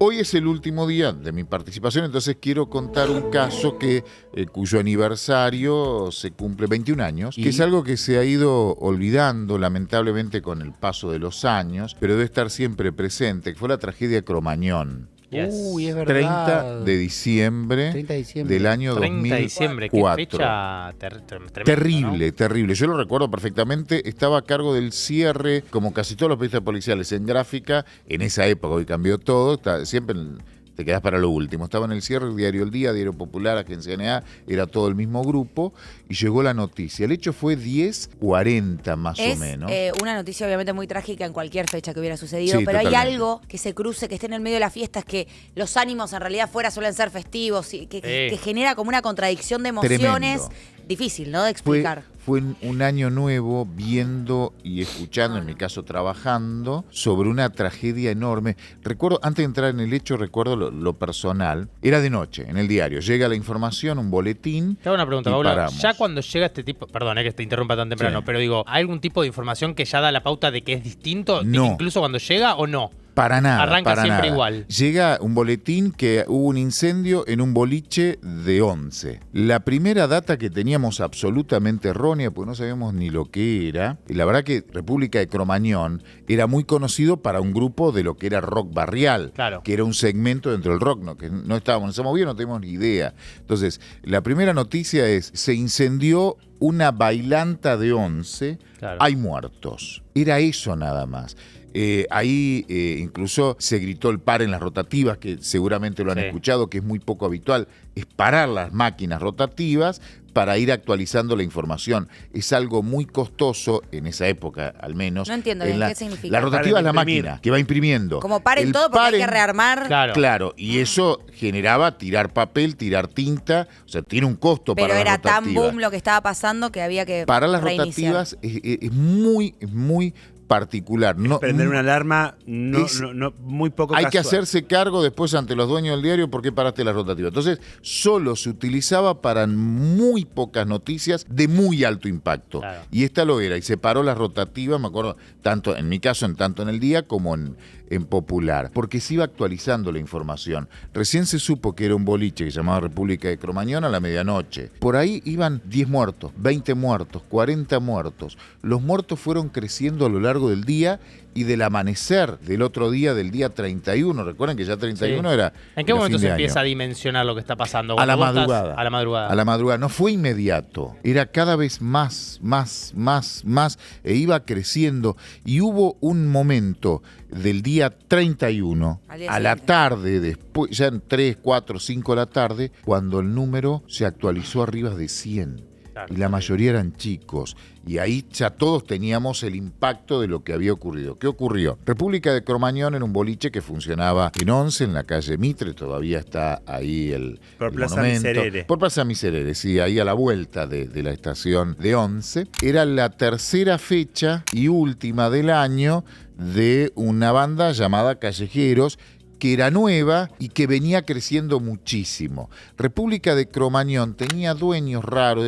Hoy es el último día de mi participación, entonces quiero contar un caso cuyo aniversario se cumple 21 años, que es algo que se ha ido olvidando lamentablemente con el paso de los años, pero debe estar siempre presente, que fue la tragedia de Cromañón. Yes. Uy, es verdad. 30 de diciembre, 30 de diciembre. del año 30 2004. de diciembre, qué fecha tremenda, Terrible, ¿no? terrible. Yo lo recuerdo perfectamente. Estaba a cargo del cierre, como casi todos los periodistas policiales, en gráfica. En esa época, hoy cambió todo. Siempre te quedás para lo último. Estaba en el cierre, el Diario El Día, Diario Popular, Agencia NA, era todo el mismo grupo. Y llegó la noticia. El hecho fue 10:40 más o menos. Una noticia obviamente muy trágica en cualquier fecha que hubiera sucedido, Sí, pero totalmente. hay algo que se cruce, que esté en el medio de las fiestas, que los ánimos en realidad fuera suelen ser festivos, y que genera como una contradicción de emociones. Tremendo. Difícil, ¿no? De explicar. Fue un año nuevo viendo y escuchando, en mi caso trabajando, sobre una tragedia enorme. Recuerdo, antes de entrar en el hecho, recuerdo lo personal. Era de noche, en el diario. Llega la información, un boletín. Te hago una pregunta, y Paula. paramos. Ya cuando llega este tipo, perdón, que te interrumpa tan temprano, Sí. pero digo, ¿hay algún tipo de información que ya da la pauta de que es distinto? No. Incluso cuando llega o no. Para nada. Arranca para siempre nada. igual. Llega un boletín que hubo un incendio en un boliche de 11. La primera data que teníamos absolutamente errónea, porque no sabíamos ni lo que era. Y la verdad que República de Cromañón era muy conocido para un grupo de lo que era rock barrial. Claro. Que era un segmento dentro del rock, ¿no? Que no estábamos, no se movía, no teníamos ni idea. Entonces, la primera noticia es, se incendió una bailanta de 11, Claro. hay muertos. Era eso nada más. Ahí incluso se gritó el par en las rotativas, que seguramente lo han Sí. escuchado, que es muy poco habitual, es parar las máquinas rotativas para ir actualizando la información. Es algo muy costoso, en esa época al menos. No entiendo en bien, ¿qué significa? La rotativa es la Para imprimir. máquina que va imprimiendo. Como paren El todo porque hay que paren- rearmar. Claro. Claro, y eso generaba tirar papel, tirar tinta, o sea, tiene un costo Pero para era las tan rotativas. boom lo que estaba pasando que había que Para las reiniciar. rotativas es muy particular. No, Prender una alarma no, Es- muy poco hay que casual. hacerse cargo después ante los dueños del diario por qué paraste la rotativa. Entonces, solo se utilizaba para muy pocas noticias de muy alto impacto. Claro. Y esta lo era. Y se paró las rotativas, me acuerdo, tanto en mi caso, tanto en El Día como en Popular. Porque se iba actualizando la información. Recién se supo que era un boliche que se llamaba República de Cromañón a la medianoche. Por ahí iban 10 muertos, 20 muertos, 40 muertos. Los muertos fueron creciendo a lo largo del día y del amanecer del otro día, del día 31. Recuerden que ya 31 Sí. era. ¿En qué era momento fin se de empieza a año. dimensionar lo que está pasando? A la Cuando vos estás- madrugada. A la madrugada. A la madrugada. No fue inmediato. Era cada vez más. E iba creciendo. Y hubo un momento del día 31, Al día a la siguiente. tarde, después, ya en 3, 4, 5 de la tarde, cuando el número se actualizó arriba de 100. Claro. Y la mayoría eran chicos. Y ahí ya todos teníamos el impacto de lo que había ocurrido. ¿Qué ocurrió? República de Cromañón era un boliche que funcionaba en 11, en la calle Mitre. Todavía está ahí el Por Plaza monumento. Miserere. Por Plaza Miserere, sí, ahí a la vuelta de la estación de 11. Era la tercera fecha y última del año de una banda llamada Callejeros, que era nueva y que venía creciendo muchísimo. República de Cromañón tenía dueños raros,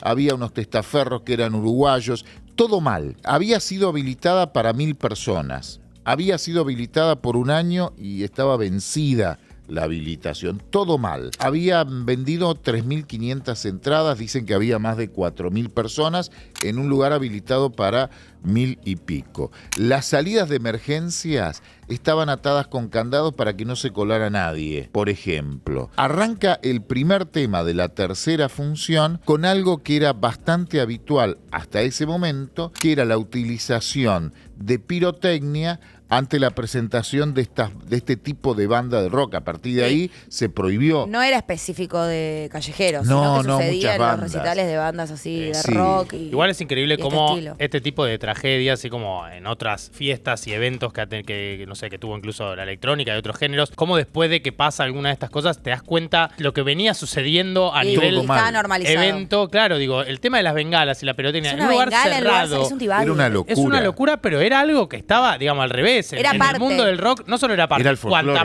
había unos testaferros que eran uruguayos, todo mal. Había sido habilitada para 1000 personas. Había sido habilitada por un año y estaba vencida la habilitación. Todo mal. Habían vendido 3.500 entradas, dicen que había más de 4.000 personas en un lugar habilitado para 1.000 y pico. Las salidas de emergencias estaban atadas con candados para que no se colara nadie, por ejemplo. Arranca el primer tema de la tercera función con algo que era bastante habitual hasta ese momento, que era la utilización de pirotecnia ante la presentación de este tipo de banda de rock. A partir de ahí se prohibió. No era específico de callejeros, No, sino que no, sucedía muchas en los bandas. recitales de bandas así, de Sí. rock. Igual es increíble y cómo estilo. este tipo de tragedias, así como en otras fiestas y eventos que no sé, que tuvo incluso la electrónica y otros géneros, cómo después de que pasa alguna de estas cosas te das cuenta lo que venía sucediendo a Y nivel todo mal. estaba normalizado. evento. Claro, digo, el tema de las bengalas y la pirotecnia Es en una un lugar bengala, el lugar cerrado. es un tibague. Era una locura. Es una locura, pero era algo que estaba, digamos, al revés. Era en parte. el mundo del rock no solo era parte. Era el folclore.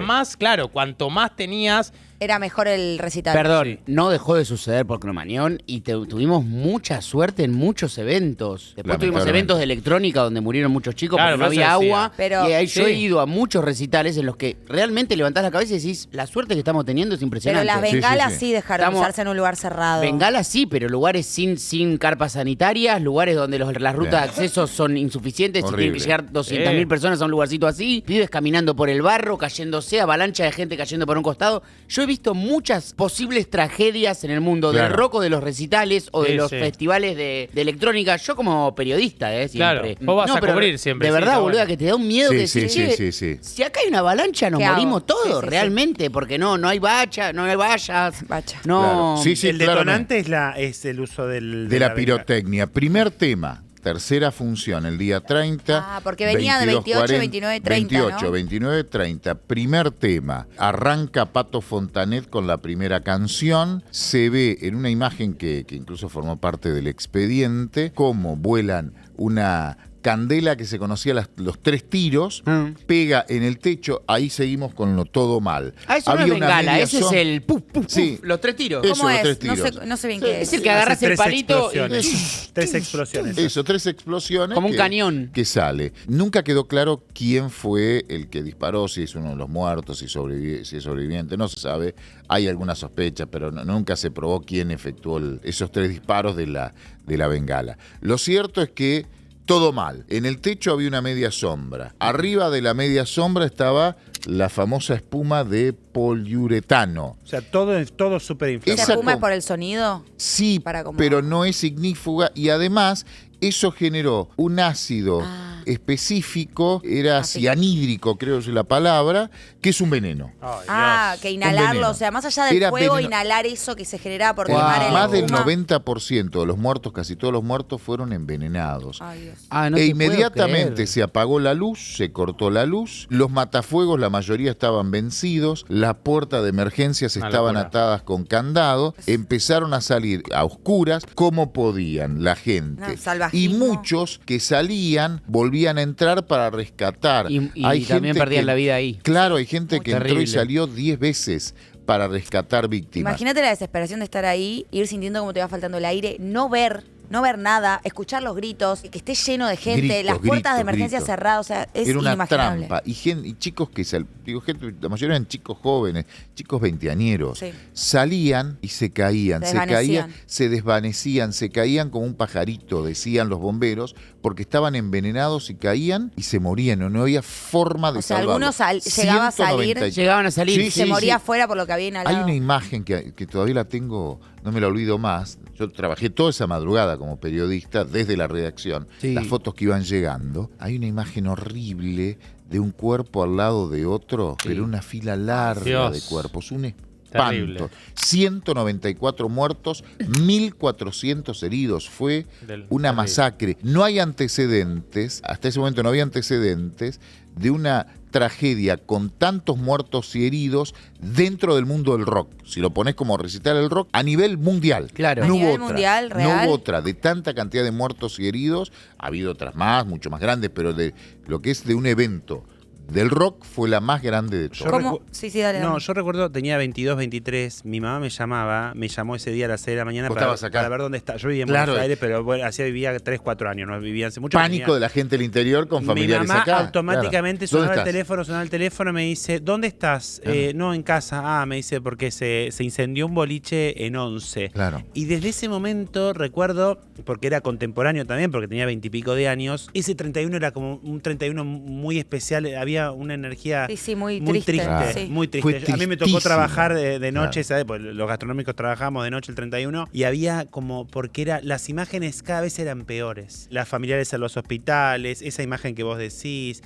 Cuanto más tenías Era mejor el recital. Perdón, no dejó de suceder por Cromañón y tuvimos mucha suerte en muchos eventos. Después tuvimos eventos de electrónica donde murieron muchos chicos Claro, porque no había agua. Pero, y ahí yo he ido a muchos recitales en los que realmente levantás la cabeza y decís, la suerte que estamos teniendo es impresionante. Pero las bengalas sí dejaron Estamos- usarse en un lugar cerrado. Bengalas sí, pero lugares sin carpas sanitarias, lugares donde las rutas de acceso son insuficientes y tienen Horrible. que llegar 200.000 personas a un lugarcito así, pibes caminando por el barro, cayéndose, avalancha de gente cayendo por un costado. Yo he visto muchas posibles tragedias en el mundo del Claro. rock o de los recitales o de Sí, los sí. festivales de electrónica. Yo como periodista, siempre. Claro, vos vas a pero cubrir siempre, De sí, verdad, está boluda, bueno. que te da un miedo Sí, que sí, decís, sí, "Che, sí, sí. si acá hay una avalancha nos ¿Qué hago? morimos todos, Sí, sí, sí. realmente, porque no hay bacha, no hay vallas. Bacha. No. Claro. Sí, sí, el claramente. detonante es el uso De la pirotecnia. Primer tema, tercera función, el día 30. Ah, porque venía de 28, 29, 30, 28, ¿no? 29, 30. Primer tema, arranca Pato Fontanet con la primera canción. Se ve en una imagen que incluso formó parte del expediente, cómo vuelan una candela que se conocía los 3 tiros, pega en el techo, ahí seguimos con lo todo mal. Ah, eso no es Había una bengala, media ese es sombra. el puf, puf, puf, Sí. los 3 tiros. Eso, ¿Cómo los es? 3 No tiros. sé, no sé bien qué Es es. el que agarras el palito y... 3 explosiones. Eso, 3 explosiones. Como un cañón. Que sale. Nunca quedó claro quién fue el que disparó, si es uno de los muertos, si es sobreviviente, no se sabe. Hay alguna sospecha, pero nunca se probó quién efectuó esos 3 disparos de la bengala. Lo cierto es que todo mal. En el techo había una media sombra. Arriba de la media sombra estaba la famosa espuma de poliuretano. O sea, todo súper ¿Se inflamado. Esa espuma com- por el sonido? Sí, Para como- pero no es ignífuga y además eso generó un ácido específico, era cianhídrico, creo que es la palabra, que es un veneno. Ah, que inhalarlo, veneno. o sea, más allá del Era fuego, veneno. inhalar eso que se generaba por Wow. quemar el Más del espuma. 90% de los muertos, casi todos los muertos, fueron envenenados. Ay, Dios. Ah, no E te puedo inmediatamente creer. se apagó la luz, se cortó la luz, los matafuegos, la mayoría estaban vencidos, las puertas de emergencias Una estaban locura. atadas con candado, empezaron a salir a oscuras como podían la gente. No, Y salvajismo. muchos que salían volvían a entrar para rescatar. Y Hay también gente perdían que- la vida ahí. Claro, hay gente Muy que entró y terrible. salió 10 veces para rescatar víctimas. Imagínate la desesperación de estar ahí, ir sintiendo cómo te va faltando el aire, no ver nada, escuchar los gritos, que esté lleno de gente, Gritos, las puertas de gritos, emergencia gritos. cerradas, o sea, es Era una inimaginable. trampa. Y chicos que la mayoría eran chicos jóvenes, chicos veinteañeros. Sí. Salían y se caían, Se desvanecían. se desvanecían, se caían como un pajarito, decían los bomberos, porque estaban envenenados y caían y se morían. No había forma de O sea, salvarlos. algunos llegaba a salir, 190. Llegaban a salir. Sí, se sí, moría sí. afuera por lo que había inhalado. Hay una imagen que todavía la tengo, no me la olvido más. Yo trabajé toda esa madrugada como periodista desde la redacción. Sí. Las fotos que iban llegando. Hay una imagen horrible de un cuerpo al lado de otro, pero una fila larga Dios. de cuerpos. Un Terrible. espanto. 194 muertos, 1.400 heridos. Fue una terrible. masacre. No hay antecedentes, hasta ese momento no había antecedentes de una tragedia con tantos muertos y heridos dentro del mundo del rock. Si lo pones como recital el rock, a nivel mundial. Claro. A No nivel hubo otra. mundial, No real. hubo otra. De tanta cantidad de muertos y heridos, ha habido otras más, mucho más grandes, pero de lo que es de un evento del rock fue la más grande de todas. ¿Cómo? Sí, dale. No, dale. yo recuerdo, tenía 22, 23, mi mamá me llamó ese día a las 6 de la mañana ¿Vos para, estabas acá? para ver dónde está. Yo vivía en Claro. Buenos Aires, pero bueno, hacía vivía 3, 4 años, no vivía hace mucho. Pánico de la gente del interior con familiares Mi mamá acá. automáticamente Claro. sonaba ¿Dónde el teléfono, me dice, ¿dónde estás? Claro. No, en casa. Ah, me dice, porque se incendió un boliche en 11. Claro. Y desde ese momento recuerdo, porque era contemporáneo también, porque tenía 20 y pico de años, ese 31 era como un 31 muy especial, había una energía Sí, muy muy triste. Claro. Sí. muy Fue triste. A mí me tocó tristísimo. trabajar de noche, Claro. ¿sabes? Pues los gastronómicos trabajamos de noche el 31 y había como, porque las imágenes cada vez eran peores. Las familiares en los hospitales, esa imagen que vos decís,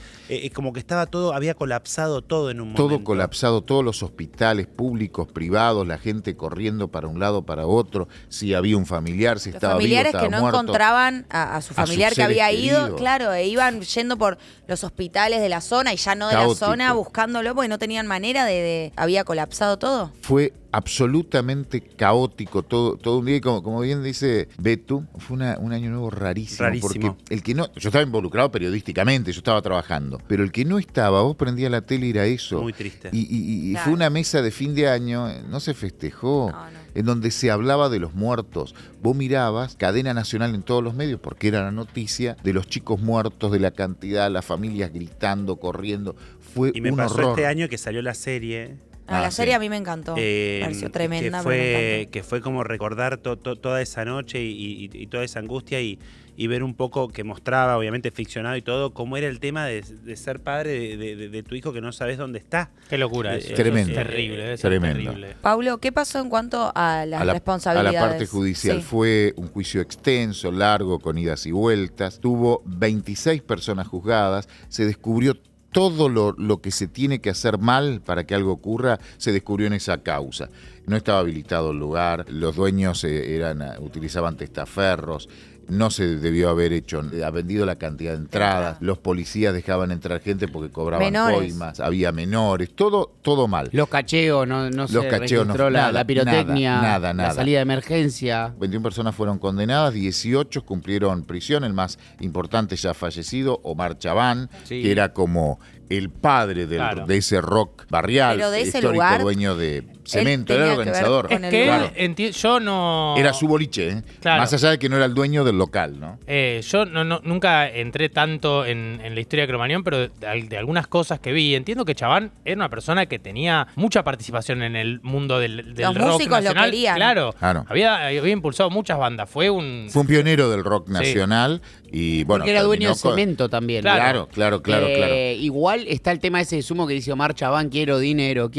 como que estaba todo, había colapsado todo en un momento. Todo colapsado, todos los hospitales públicos, privados, la gente corriendo para un lado, para otro, si había un familiar, si Los estaba vivo, familiares estaba que no muerto. encontraban a su A familiar sus que había seres ido, queridos. claro, e iban yendo por los hospitales de la zona y ya no de Caótico. la zona buscándolo porque no tenían manera de había colapsado todo. Fue absolutamente caótico todo un día. Y como bien dice Betu, fue un año nuevo rarísimo. Porque el que no, yo estaba involucrado periodísticamente, yo estaba trabajando, pero el que no estaba, vos prendías la tele y era eso. Muy triste. Y Claro. fue una mesa de fin de año, no se festejó, en donde se hablaba de los muertos. Vos mirabas cadena nacional en todos los medios, porque era la noticia de los chicos muertos, de la cantidad, las familias gritando, corriendo. Fue Y me un pasó horror. este año que salió la serie. La sí. serie a mí me encantó. Me pareció tremenda. Que fue como recordar toda esa noche y toda esa angustia y ver un poco que mostraba, obviamente ficcionado y todo, cómo era el tema de ser padre de tu hijo que no sabes dónde está. Qué locura eso. Tremendo. Es terrible, debe ser Tremendo. terrible. Paulo, ¿qué pasó en cuanto a las a responsabilidades? la parte judicial. Sí. Fue un juicio extenso, largo, con idas y vueltas. Tuvo 26 personas juzgadas. Se descubrió todo lo que se tiene que hacer mal para que algo ocurra, se descubrió en esa causa. No estaba habilitado el lugar, los dueños utilizaban testaferros, no se debió haber vendido la cantidad de entradas, los policías dejaban entrar gente porque cobraban coimas, había menores, todo mal. Los cacheos, no se registró la pirotecnia, nada. la salida de emergencia. 21 personas fueron condenadas, 18 cumplieron prisión, el más importante ya fallecido, Omar Chabán, Sí. que era como el padre Claro. de ese rock barrial, Pero de ese histórico lugar, dueño de Cemento, tenía era el que ver organizador. con Es que Claro. yo no... Era su boliche, ¿eh? Claro. Más allá de que no era el dueño del local, ¿no? Yo nunca entré tanto en la historia de Cromañón, pero de algunas cosas que vi, entiendo que Chabán era una persona que tenía mucha participación en el mundo del Los rock músicos lo nacional. querían. Claro. Claro. Había impulsado muchas bandas. Fue un pionerero del rock Sí. nacional y bueno. Porque era dueño de terminó con- Cemento también. Claro. Claro. Igual está el tema ese de sumo que dice Omar Chabán, quiero dinero.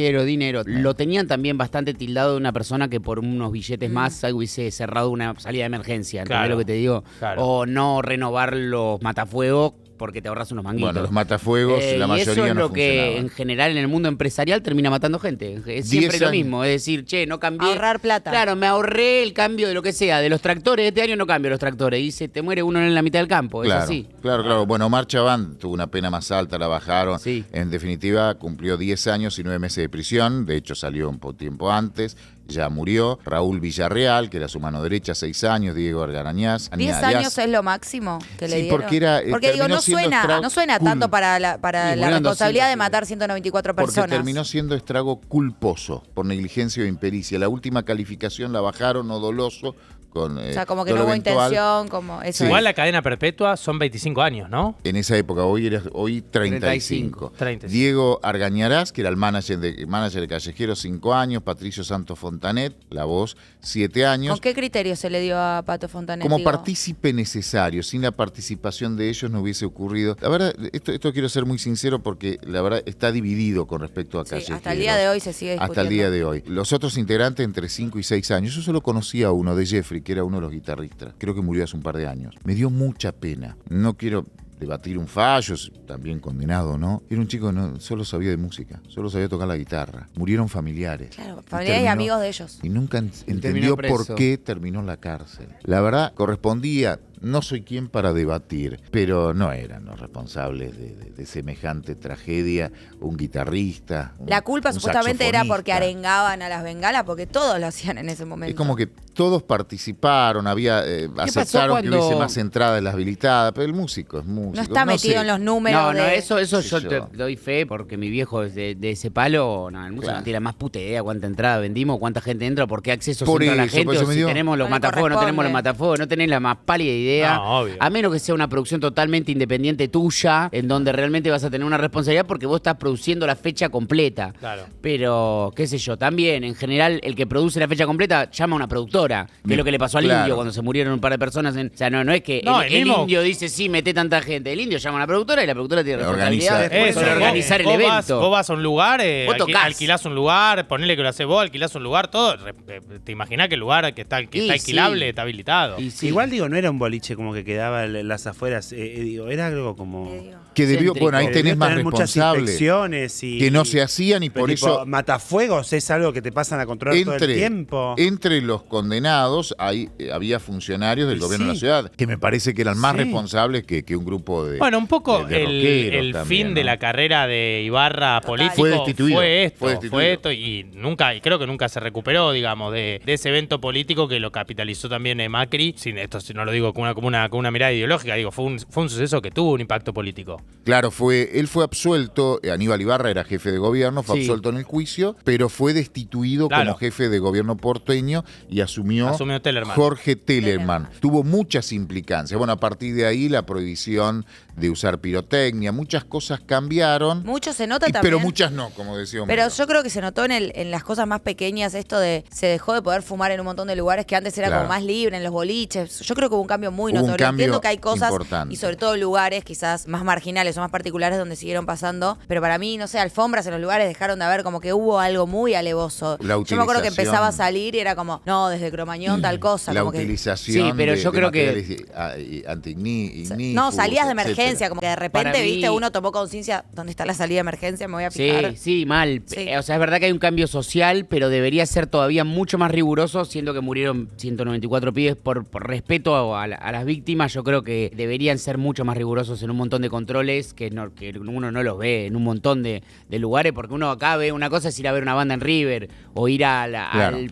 Lo tenían también bastante tildado de una persona que por unos billetes más hubiese cerrado una salida de emergencia. ¿Entendés Claro. lo que te digo? Claro. O no renovar los matafuegos porque te ahorras unos manguitos. Bueno, los matafuegos, la y mayoría eso es no lo que funcionaban. en general en el mundo empresarial termina matando gente. Es 10 siempre lo años. mismo. Es decir, che, no cambié. Ahorrar plata. Claro, me ahorré el cambio de lo que sea. De los tractores, este año no cambio los tractores. Y se te muere uno en la mitad del campo. Es así. Claro. Bueno, Omar Chabán tuvo una pena más alta, la bajaron. Sí. En definitiva, cumplió 10 años y 9 meses de prisión. De hecho, salió un tiempo antes. Ya murió. Raúl Villarreal, que era su mano derecha, 6 años. Diego Argarañaz. 10 años es lo máximo que le Sí, dieron. porque era, Porque digo, terminó no siendo suena tanto para la murieron responsabilidad 200, de matar 194 Porque personas. terminó siendo estrago culposo por negligencia o impericia. La última calificación la bajaron, o doloso, con O sea, como que no dolo hubo eventual. intención, como eso. Sí. Igual la cadena perpetua son 25 años, ¿no? En esa época, hoy 35. 35. Diego Argañarás, que era el manager de Callejeros, 5 años. Patricio Santos Fontanet, la voz, 7 años. ¿Con qué criterio se le dio a Pato Fontanet? Como digo? partícipe necesario, sin la participación de ellos no hubiese ocurrido. La verdad, esto quiero ser muy sincero porque la verdad está dividido con respecto a Sí, Callejeros. hasta el día de hoy se sigue discutiendo. Hasta el día de hoy. Los otros integrantes entre 5 y 6 años. Yo solo conocía a uno de Jeffrey, que era uno de los guitarristas. Creo que murió hace un par de años. Me dio mucha pena. No quiero debatir un fallo, también condenado, ¿no? Era un chico que no solo sabía de música, solo sabía tocar la guitarra. Murieron familiares. Claro, familiares y amigos de ellos. Y nunca terminó entendió por preso. qué terminó en la cárcel. La verdad, correspondía. No soy quien para debatir, pero no eran los responsables de semejante tragedia, un guitarrista. La culpa un supuestamente era porque saxofonista. arengaban a las bengalas, porque todos lo hacían en ese momento. Es como que todos participaron, pasó aceptaron que cuando- hubiese más entradas en las habilitadas, pero el músico es músico. no está metido sé. en los números No, de... eso Sí, yo yo. te doy fe porque mi viejo es de ese palo. No, el músico Claro. no tiene la más puta idea cuánta entrada vendimos, cuánta gente entra, por qué acceso Por entra la eso, gente, por eso o me si dio- tenemos los No le matafuegos, no tenemos los corresponde. matafuegos, no tenés la más pálida idea. No, obvio. A menos que sea una producción totalmente independiente tuya, en donde realmente vas a tener una responsabilidad porque vos estás produciendo la fecha completa. Claro. Pero, qué sé yo, también, en general, el que produce la fecha completa llama a una productora, que es lo que le pasó al Claro. indio cuando se murieron un par de personas. O sea, no es que No, el el mismo- indio dice, sí, mete tanta gente. El indio llama a una productora y la productora tiene Organiza. responsabilidad Eso, sobre organizar el vos evento. Vos vas a un lugar, Vos tocás. alquilás un lugar, ponele que lo haces vos, alquilás un lugar, todo. Te imaginás que el lugar que está Y alquilable sí. está habilitado. Y sí. Igual digo, no era un boliche como que quedaba en las afueras. Digo, era algo como. Que debió, Céntrico. bueno, ahí Debió tenés más tener muchas responsables inspecciones y que no se hacían y pero por tipo, eso matafuegos es algo que te pasan a controlar todo el tiempo. entre los condenados condenados, había funcionarios del gobierno de la ciudad, que me parece que eran más responsables que un grupo de Bueno, un poco de el también, fin de la carrera de Ibarra político Fue destituido. fue esto, y creo que nunca se recuperó, digamos, de ese evento político que lo capitalizó también Macri. Sin esto, si no lo digo con una mirada ideológica, digo, fue un suceso que tuvo un impacto político. Claro, él fue absuelto, Aníbal Ibarra era jefe de gobierno, fue absuelto en el juicio, pero fue destituido como jefe de gobierno porteño y asumió Tellerman. Jorge Tellerman. Tuvo muchas implicancias. Bueno, a partir de ahí la prohibición de usar pirotecnia, muchas cosas cambiaron. Mucho se nota también. Pero muchas no, como decía Homero. Pero yo creo que se notó en las cosas más pequeñas esto de se dejó de poder fumar en un montón de lugares que antes era como más libre, en los boliches. Yo creo que hubo un cambio muy notorio. Entiendo que hay cosas importante. Y sobre todo lugares quizás más marginales o más particulares donde siguieron pasando. Pero para mí, no sé, alfombras en los lugares dejaron de haber, como que hubo algo muy alevoso. Yo me acuerdo que empezaba a salir y era como, no, desde Cromañón tal cosa. La como utilización pero yo creo que no, salías de emergencia, etcétera. como que de repente, viste, uno tomó conciencia, ¿dónde está la salida de emergencia? Me voy a fijar. Sí, mal. Sí. O sea, es verdad que hay un cambio social, pero debería ser todavía mucho más riguroso, siendo que murieron 194 pibes por respeto a las víctimas. Yo creo que deberían ser mucho más rigurosos en un montón de controles que uno no los ve en un montón de lugares, porque uno acá ve una cosa es ir a ver una banda en River o ir al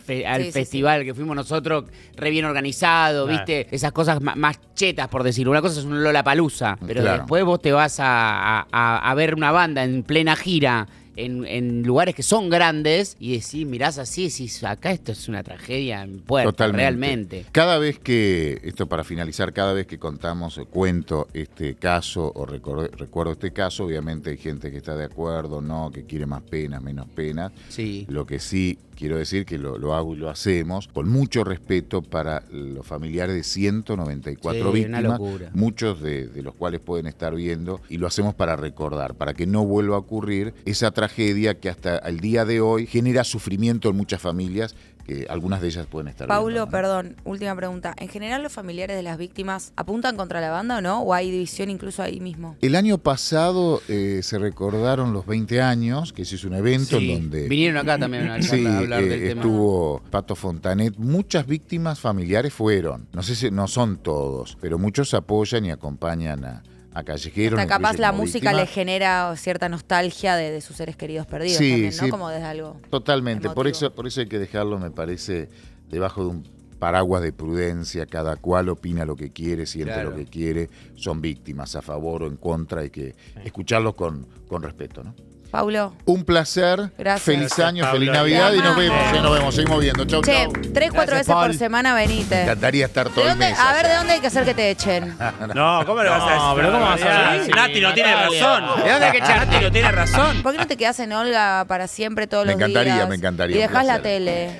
festival que fuimos nosotros, re bien organizado, ¿viste? Esas cosas más chetas, por decirlo. Una cosa es un Lollapalooza, pero después vos te vas a ver una banda en plena gira en lugares que son grandes y decís, mirás así, decís, acá esto es una tragedia en puerta. Totalmente. Realmente. Cada vez que, esto para finalizar, cada vez que contamos o cuento este caso o recuerdo este caso, obviamente hay gente que está de acuerdo, no, que quiere más penas, menos penas. Sí. Lo que sí quiero decir que lo hago y lo hacemos con mucho respeto para los familiares de 194 víctimas, una locura. Muchos de los cuales pueden estar viendo, y lo hacemos para recordar, para que no vuelva a ocurrir esa tragedia que hasta el día de hoy genera sufrimiento en muchas familias, que algunas de ellas pueden estar Paulo, viendo, ¿no? perdón, última pregunta. ¿En general los familiares de las víctimas apuntan contra la banda o no? ¿O hay división incluso ahí mismo? El año pasado se recordaron los 20 años, que se hizo un evento en donde... Vinieron acá también a hablar del tema. Estuvo Pato Fontanet. Muchas víctimas familiares fueron. No sé si no son todos, pero muchos apoyan y acompañan a Callejeros. Hasta capaz la música le genera cierta nostalgia de sus seres queridos perdidos también, ¿no? Como desde algo totalmente. Por emotivo. eso hay que dejarlo, me parece, debajo de un paraguas de prudencia. Cada cual opina lo que quiere, siente lo que quiere. Son víctimas, a favor o en contra. Hay que escucharlos con respeto, ¿no? Paulo. Un placer. Gracias. Feliz año, Pablo. feliz Navidad y nos vemos. Amamos. Nos vemos, seguimos viendo. Chau, Che, chau. 3-4 Gracias, veces por Paul. semana Me venite. encantaría estar todo el mes. A ver, allá. ¿de dónde hay que hacer que te echen? No, ¿cómo le vas a decir? pero ¿cómo vas a decir? Nati no tiene Natalia. razón. ¿De dónde hay que echarte? Nati no tiene razón. ¿Por qué no te quedás en Olga para siempre todos Me los encantaría, días? me encantaría, Y un dejás la placer. tele.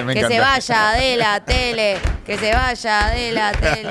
Me Que se encantaría. vaya de la tele. Que se vaya de la tele.